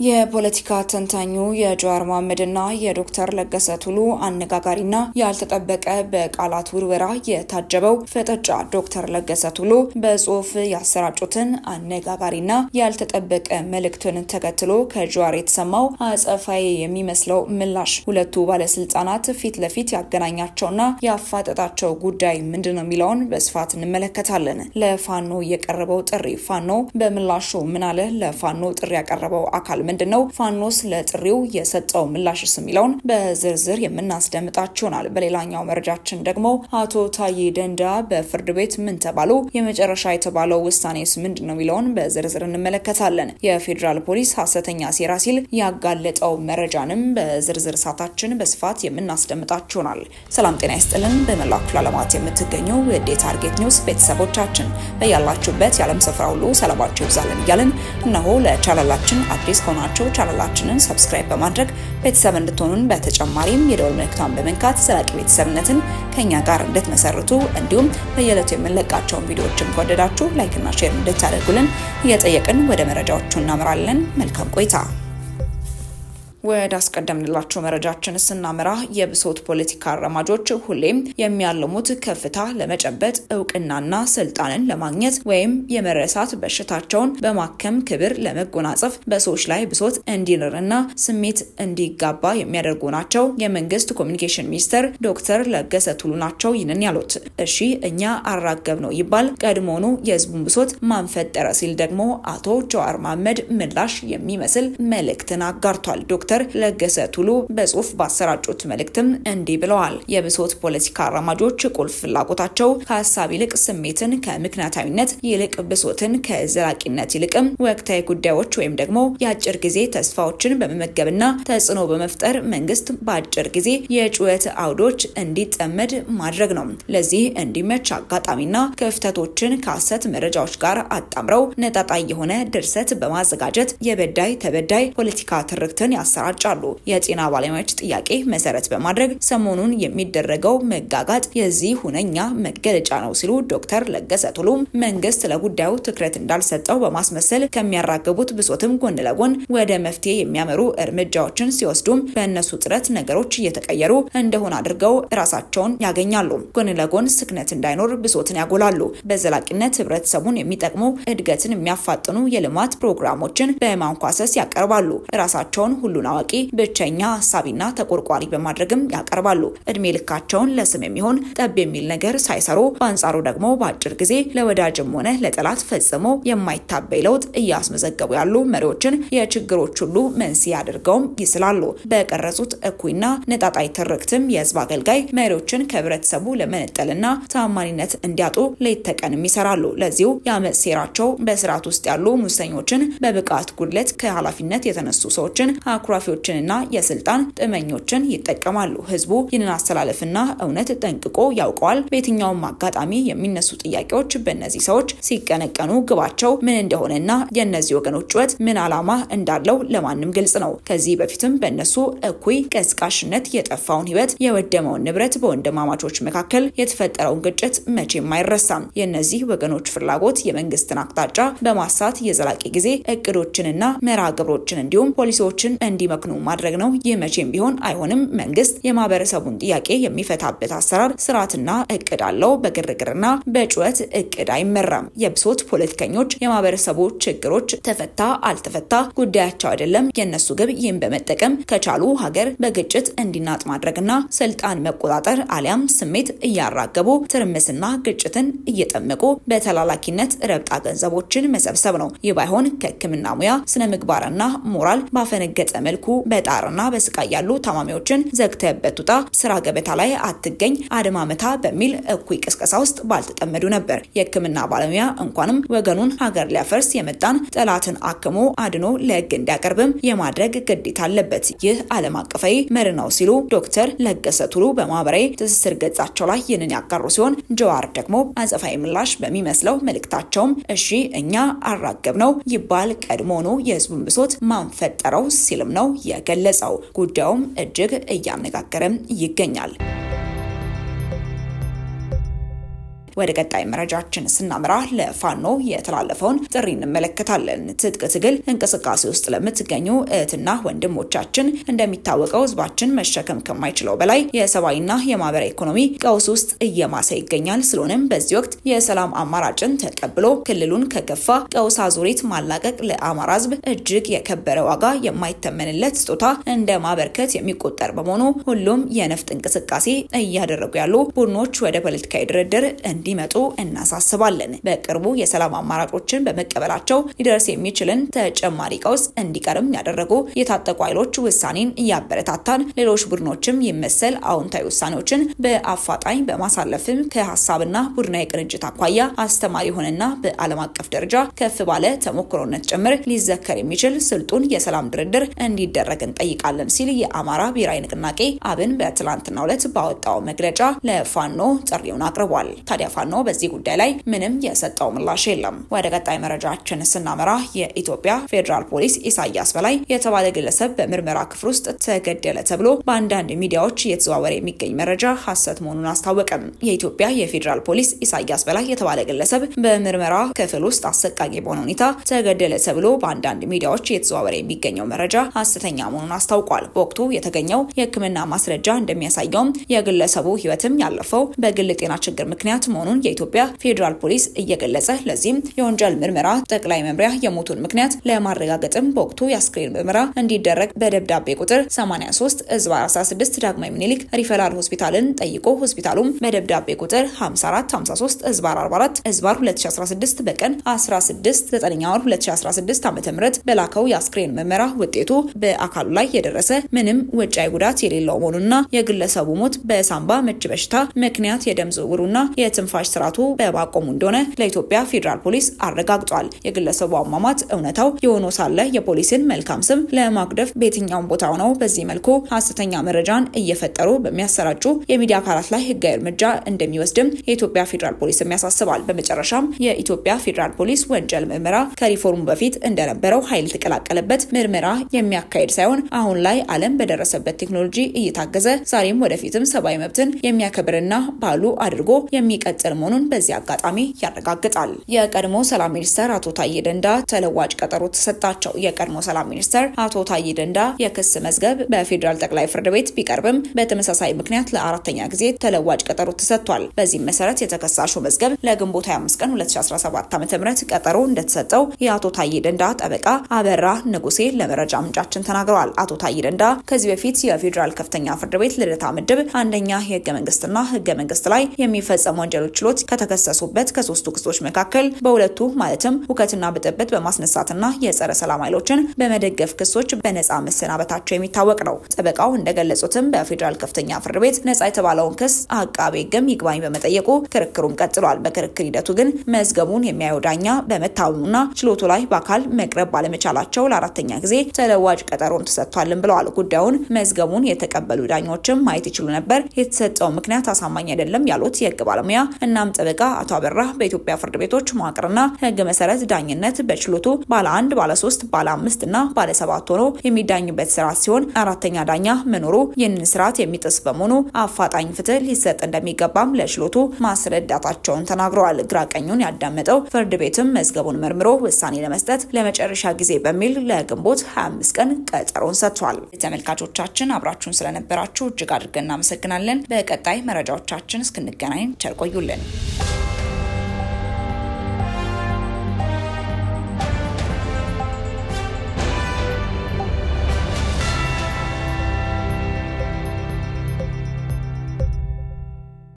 የፖለቲካ ተንታኙ የጀዋር መሐመድና የዶክተር ለገሰ ቱሉ አነጋጋሪና ያልተጠበቀ በቃላት ውርወራ የታጀበው ፍጥጫ ዶክተር ለገሰ ቱሉ በጽሁፍ ያሰራጩትን አነጋጋሪና ያልተጠበቀ መልእክትን ተከትሎ ከጀዋር የተሰማው አጸፋይ የሚመስለው ምላሽ ሁለቱ ባለስልጣናት ፊት ለፊት ያገናኛቸውና ያፋጠጣቸው ጉዳይ ምንድነው የሚለውን በስፋት እንመለከታለን። ለፋኖ የቀረበው ጥሪ ፋኖ በምላሹ ምን አለ? ለፋኖ ጥሪ ያቀረበው አካል ምንድነው? ፋኖስ ለጥሪው የሰጠው ምላሽስ የሚለውን በዝርዝር የምናስደምጣችሁናል። በሌላኛው መረጃችን ደግሞ አቶ ታዬ ደንዳ በፍርድ ቤት ምን ተባሉ? የመጨረሻ የተባለው ውሳኔስ ምንድነው የሚለውን በዝርዝር እንመለከታለን። የፌደራል ፖሊስ ሐሰተኛ ሴራ ሲል ያጋለጠው መረጃንም በዝርዝር ሰዓታችን በስፋት የምናስደምጣችሁናል። ሰላም ጤና ይስጥልን። በመላው ዓለማት የምትገኙ የዴ ታርጌት ኒውስ ቤተሰቦቻችን በያላችሁበት የዓለም ስፍራ ሁሉ ሰላማችሁ ይብዛልን እያልን እነሆ ለቻናላችን አዲስ ሆናችሁ ቻናላችንን ሰብስክራይብ በማድረግ ቤተሰብ እንድትሆኑን በተጨማሪም የደወል ምልክቱን በመንካት ዘላቂ ቤተሰብነትን ከኛ ጋር እንድትመሰርቱ እንዲሁም በየዕለቱ የምንለቃቸውን ቪዲዮዎችን ከወደዳችሁ ላይክ እና ሼር እንድታደርጉልን እየጠየቅን ወደ መረጃዎቹ እናመራለን። መልካም ቆይታ። ወደ አስቀደምንላችሁ መረጃችን ስናመራ የብሶት ፖለቲካ አራማጆች ሁሌም የሚያልሙት ከፍታ ለመጨበጥ እውቅናና ስልጣንን ለማግኘት ወይም የመረሳት በሽታቸውን በማከም ክብር ለመጎናጸፍ በሰዎች ላይ ብሶት እንዲኖርና ስሜት እንዲጋባ የሚያደርጉ ናቸው። የመንግስት ኮሚኒኬሽን ሚኒስተር ዶክተር ለገሰ ቱሉ ናቸው ይህንን ያሉት። እሺ እኛ አራገብ ነው ይባል ቀድሞኑ የህዝቡን ብሶት ማንፈጠረ ሲል ደግሞ አቶ ጀዋር መሐመድ ምላሽ የሚመስል መልእክትን አጋርቷል። ዶክተር ለገሰ ቱሉ በጽሁፍ ባሰራጩት መልእክትም እንዲህ ብለዋል። የብሶት ፖለቲካ አራማጆች ቁልፍ ፍላጎታቸው ከሐሳብ ይልቅ ስሜትን፣ ከምክንያታዊነት ይልቅ ብሶትን፣ ከዘላቂነት ይልቅም ወቅታዊ ጉዳዮች ወይም ደግሞ የአጭር ጊዜ ተስፋዎችን በመመገብና ተጽዕኖ በመፍጠር መንግስት በአጭር ጊዜ የጩኸት አውዶች እንዲጠመድ ማድረግ ነው። ለዚህ እንዲመች አጋጣሚና ክፍተቶችን ከሐሰት መረጃዎች ጋር አጣምረው ነጣጣይ የሆነ ድርሰት በማዘጋጀት የበዳይ ተበዳይ ፖለቲካ ትርክትን ያሰራጫሉ። የጤና ባለሙያዎች ጥያቄ መሰረት በማድረግ ሰሞኑን የሚደረገው መጋጋጥ የዚህ ሁነኛ መገለጫ ነው ሲሉ ዶክተር ለገሰ ቱሉ መንግስት ለጉዳዩ ትኩረት እንዳልሰጠው በማስመሰል ከሚያራግቡት ብሶትም ጎን ለጎን ወደ መፍትሄ የሚያመሩ እርምጃዎችን ሲወስዱም በእነሱ ጥረት ነገሮች እየተቀየሩ እንደሆነ አድርገው ራሳቸውን ያገኛሉ። ጎን ለጎን ስክነት እንዳይኖር ብሶትን ያጎላሉ። በዘላቂነት ህብረተሰቡን የሚጠቅሙ እድገትን የሚያፋጥኑ የልማት ፕሮግራሞችን በማንኳሰስ ያቀርባሉ። ራሳቸውን ሁሉን አዋቂ ብቸኛ ሐሳቢና ተቆርቋሪ በማድረግም ያቀርባሉ። እድሜ ልካቸውን ለስም የሚሆን ጠብ የሚል ነገር ሳይሰሩ በአንጻሩ ደግሞ በአጭር ጊዜ ለወዳጅም ሆነ ለጠላት ፈጽሞ የማይታበይ ለውጥ እያስመዘገቡ ያሉ መሪዎችን የችግሮች ሁሉ መንስኤ አድርገውም ይስላሉ። በቀረጹት እኩይና ነጣጣይ ትርክትም የህዝብ አገልጋይ መሪዎችን ከህብረተሰቡ ለመነጠልና ታማኝነት እንዲያጡ ሌት ተቀንም ይሰራሉ። ለዚሁ የአመጽ ሴራቸው በስርዓት ውስጥ ያሉ ሙሰኞችን፣ በብቃት ጉድለት ከኃላፊነት የተነሱ ሰዎችን፣ አኩራፊዎችንና የስልጣን ጥመኞችን ይጠቀማሉ። ህዝቡ ይህንን አስተላለፍና እውነት ጠንቅቆ ያውቀዋል። በየትኛውም አጋጣሚ የሚነሱ ጥያቄዎች በእነዚህ ሰዎች ሲቀነቀኑ ግባቸው ምን እንደሆነና የእነዚህ ወገኖች ጩኸት ምን ዓላማ እንዳለው ለማንም ግልጽ ነው። ከዚህ በፊትም በእነሱ እኩይ ቀስቃሽነት የጠፋውን ህይወት፣ የወደመውን ንብረት፣ በወንድማማቾች መካከል የተፈጠረውን ግጭት መቼም አይረሳም። የእነዚህ ወገኖች ፍላጎት የመንግስትን አቅጣጫ በማሳት የዘላቂ ጊዜ እቅዶችንና መርሃ ግብሮችን እንዲሁም ፖሊሲዎችን እንዲመክኑ ማድረግ ነው። ይህ መቼም ቢሆን አይሆንም። መንግስት የማህበረሰቡን ጥያቄ የሚፈታበት አሰራር ስርዓትና እቅድ አለው። በግርግርና በጩኸት እቅድ አይመራም። የብሶት ፖለቲከኞች የማህበረሰቡ ችግሮች ተፈታ አልተፈታ ጉዳያቸው አይደለም። የነሱ ግብ ይህን በመጠቀም ከቻሉ ሀገር በግጭት እንዲናጥ ማድረግና ስልጣን መቆጣጠር አሊያም ስሜት እያራገቡ ትርምስና ግጭትን እየጠመቁ በተላላኪነት ረብጣ ገንዘቦችን መሰብሰብ ነው። ይህ ባይሆን ከሕክምና ሙያ ስነ ምግባርና ሞራል ባፈነገጠ መልኩ በጣርና በስቃይ ያሉ ታማሚዎችን ዘግተበት ውጣ፣ ስራ ገበታ ላይ አትገኝ፣ አድማ መታ በሚል እኩይ ቅስቀሳ ውስጥ ባልተጠመዱ ነበር። የሕክምና ባለሙያ እንኳንም ወገኑን ሀገር ሊያፈርስ የመጣን ጠላትን አክሞ አድኖ ለህግ እንዲያቀርብም የማድረግ ግዴታ አለበት። ይህ ዓለም አቀፋዊ መርህ ነው ሲሉ ዶክተር ለገሰ ቱሉ በማህበራዊ ትስስር ገጻቸው ላይ ይህንን ያጋሩ ሲሆን ጀዋር ደግሞ አጸፋዊ ምላሽ በሚመስለው መልእክታቸውም እሺ እኛ አራገብ ነው ይባል ቀድሞኑ የህዝቡን ብሶት ማንፈጠረው ሲልም ነው የገለጸው። ጉዳዩም እጅግ እያነጋገረም ይገኛል። ወደ ቀጣይ መረጃችን ስናመራ ለፋኖ የተላለፈውን ጥሪ እንመለከታለን። ትጥቅ ትግል እንቅስቃሴ ውስጥ ለምትገኙ እህትና ወንድሞቻችን እንደሚታወቀው ህዝባችን መሸከም ከማይችለው በላይ የሰብአዊና የማህበራዊ ኢኮኖሚ ቀውስ ውስጥ እየማሰ ይገኛል። ስለሆነም በዚህ ወቅት የሰላም አማራጭን ተቀብሎ ክልሉን ከከፋ ቀውስ አዙሪት ማላቀቅ ለአማራ ህዝብ እጅግ የከበረ ዋጋ የማይተመንለት ስጦታ እንደ ማበርከት የሚቆጠር በመሆኑ ሁሉም የነፍጥ እንቅስቃሴ እያደረጉ ያሉ ቡድኖች ወደ ፖለቲካዊ ድርድር እንዲመጡ እናሳስባለን። በቅርቡ የሰላም አማራጮችን በመቀበላቸው ሊደርስ የሚችልን ተጨማሪ ቀውስ እንዲቀርም ያደረጉ የታጠቁ ኃይሎች ውሳኔን እያበረታታን ሌሎች ቡድኖችም ይመሰል አዎንታዊ ውሳኔዎችን በአፋጣኝ በማሳለፍም ከሐሳብና ቡድናዊ ቅንጅት አኳያ አስተማሪ ሆነና በዓለም አቀፍ ደረጃ ከፍ ባለ ተሞክሮነት ጭምር ሊዘከር የሚችል ስልጡን የሰላም ድርድር እንዲደረግ እንጠይቃለን ሲል የአማራ ብሔራዊ ንቅናቄ አብን በትላንትናው ዕለት ባወጣው መግለጫ ለፋኖ ጥሪውን አቅርቧል። ታዲያ ፋኖ በዚህ ጉዳይ ላይ ምንም የሰጠው ምላሽ የለም። ወደ ቀጣይ መረጃችን ስናመራ የኢትዮጵያ ፌደራል ፖሊስ ኢሳያስ በላይ የተባለ ግለሰብ በምርመራ ክፍል ውስጥ ተገደለ ተብሎ በአንዳንድ ሚዲያዎች እየተዘዋወረ የሚገኝ መረጃ ሐሰት መሆኑን አስታወቀም። የኢትዮጵያ የፌደራል ፖሊስ ኢሳያስ በላይ የተባለ ግለሰብ በምርመራ ክፍል ውስጥ አሰቃቂ በሆነ ሁኔታ ተገደለ ተብሎ በአንዳንድ ሚዲያዎች እየተዘዋወረ የሚገኘው መረጃ ሐሰተኛ መሆኑን አስታውቋል። በወቅቱ የተገኘው የሕክምና ማስረጃ እንደሚያሳየው የግለሰቡ ሕይወትም ያለፈው በግል ጤና ችግር ምክንያት መሆኑን የኢትዮጵያ ፌደራል ፖሊስ እየገለጸ ለዚህም የወንጀል ምርመራ ጠቅላይ መምሪያ የሞቱን ምክንያት ለማረጋገጥም በወቅቱ የአስክሬን ምርመራ እንዲደረግ በደብዳቤ ቁጥር 83/16 ዳግማዊ ምኒልክ ሪፈራል ሆስፒታልን ጠይቆ ሆስፒታሉም በደብዳቤ ቁጥር 5453/44/2016 በቀን 16/9/2016 ዓ.ም በላከው የአስክሬን ምርመራ ውጤቱ በአካሉ ላይ የደረሰ ምንም ውጫዊ ጉዳት የሌለው መሆኑና የግለሰቡ ሞት በሳምባ ምች በሽታ ምክንያት የደም ዝውውሩና የትንፋሽ ስርዓቱ በማቆሙ እንደሆነ ለኢትዮጵያ ፌደራል ፖሊስ አረጋግጧል። የግለሰቡ አሟሟት እውነታው የሆነ ሳለ የፖሊስን መልካም ስም ለማጉደፍ በየትኛውም ቦታ ሆነው በዚህ መልኩ ሐሰተኛ መረጃን እየፈጠሩ በሚያሰራጩ የሚዲያ አካላት ላይ ህጋዊ እርምጃ እንደሚወስድም የኢትዮጵያ ፌደራል ፖሊስ ያሳስባል። በመጨረሻም የኢትዮጵያ ፌደራል ፖሊስ ወንጀል ምርመራ ከሪፎርሙ በፊት እንደነበረው ኃይል ተቀላቀለበት ምርመራ የሚያካሄድ ሳይሆን አሁን ላይ ዓለም በደረሰበት ቴክኖሎጂ እየታገዘ ዛሬም ወደፊትም ሰብአዊ መብትን የሚያከብርና ባሉ አድርጎ የሚቀጥል መሆኑን በዚህ አጋጣሚ ያረጋግጣል። የቀድሞ ሰላም ሚኒስተር አቶ ታዬ ደንዳ ተለዋጭ ቀጠሮ ተሰጣቸው። የቀድሞ ሰላም ሚኒስተር አቶ ታዬ ደንዳ የክስ መዝገብ በፌደራል ጠቅላይ ፍርድ ቤት ቢቀርብም በተመሳሳይ ምክንያት ለአራተኛ ጊዜ ተለዋጭ ቀጠሮ ተሰጥቷል። በዚህ መሰረት የተከሳሹ መዝገብ ለግንቦት 25 ቀን 2017 ዓ.ም ቀጠሮ እንደተሰጠው የአቶ ታዬ ደንዳ ጠበቃ አበራ ንጉሴ ለመረጃ ምንጫችን ተናግረዋል። አቶ ታዬ ደንዳ ከዚህ በፊት የፌደራል ከፍተኛ ፍርድ ቤት ልደታ ምድብ አንደኛ የህገ መንግስትና ህገ መንግስት ላይ የሚፈጸሙ ወንጀሎች ችሎት ከተከሰሱበት ከሶስቱ ክሶች መካከል በሁለቱ ማለትም ሁከትና ብጥብጥ በማስነሳትና የጸረ ሰላም ኃይሎችን በመደገፍ ክሶች በነጻ መሰናበታቸው የሚታወቅ ነው። ጠበቃው እንደገለጹትም በፌደራል ከፍተኛ ፍርድ ቤት ነጻ የተባለውን ክስ አቃቤ ህግም ይግባኝ በመጠየቁ ክርክሩም ቀጥሏል። በክርክር ሂደቱ ግን መዝገቡን የሚያየው ዳኛ በመታወሙና ችሎቱ ላይ በአካል መቅረብ ባለመቻላቸው ለአራተኛ ጊዜ ተለዋጭ ቀጠሮን ተሰጥቷልም ብለዋል። ጉዳዩን መዝገቡን የተቀበሉ ዳኞችም ማየት ይችሉ ነበር፣ የተሰጠው ምክንያት አሳማኝ አይደለም ያሉት የህግ ባለሙያ እናም ጠበቃ አቶ አበራ በኢትዮጵያ ፍርድ ቤቶች መዋቅርና ህግ መሰረት ዳኝነት በችሎቱ ባለ 1፣ ባለ 3፣ ባለ 5 እና ባለ 7 ሆኖ የሚዳኙበት ስርዓት ሲሆን አራተኛ ዳኛ መኖሩ ይህንን ስርዓት የሚጥስ በመሆኑ አፋጣኝ ፍትህ ሊሰጥ እንደሚገባም ለችሎቱ ማስረዳታቸውን ተናግረዋል። ግራቀኙን ያዳመጠው ፍርድ ቤትም መዝገቡን መርምሮ ውሳኔ ለመስጠት ለመጨረሻ ጊዜ በሚል ለግንቦት 25 ቀን ቀጠሮን ሰጥቷል። ተመልካቾቻችን አብራችሁን ስለነበራችሁ እጅግ አድርገን እናመሰግናለን። በቀጣይ መረጃዎቻችን እስክንገናኝ ቸር ቆዩልን።